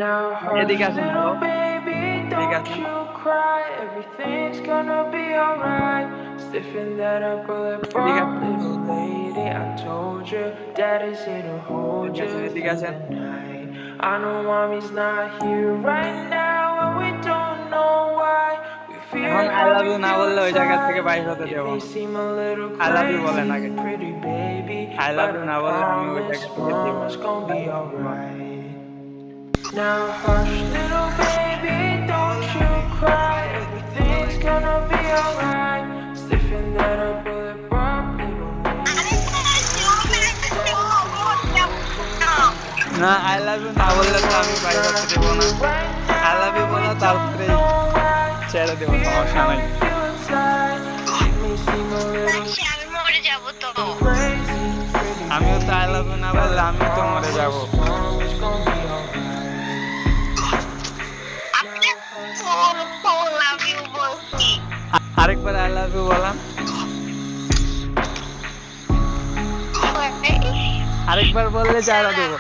Now hush, এদিকে আসেন তো, little baby, এদিকে don't আসেন। you cry. Everything's gonna be alright. Stiffen that up bullet এদিকে bomb, আসেন, little lady. I told you, daddy's here to hold এদিকে you আসেন, এদিকে through আসেন। the night. I know mommy's not here right now, and we don't know why. We এখন feel I how love we you না feel বললে ওই জায়গা থেকে inside. বাইর হতে It দেব may না। seem a little I love you crazy, বলেন আগে। pretty baby, I love but you I না বললে আমি ওই promise, জায়গা থেকে দিব mama's না। gonna be alright. Now hush, little baby, don't you cry. Everything's gonna be alright. Stiffen that up bullet bomb, little না, আই লাভ ইউ না বললে তো আমি বাইর হতে দেব না। আই লাভ ইউ বলো, তারপরেই ছেড়ে দেব, সমস্যা নাই। আমি মরে যাবো তো। আমিও তো আই লাভ ইউ না বললে আমিও তো মরে যাব। আপনি লাভ ইউ বলছি। আরেকবার আই লাভ ইউ বলান, আরেকবার বললে ছেড়ে দেব।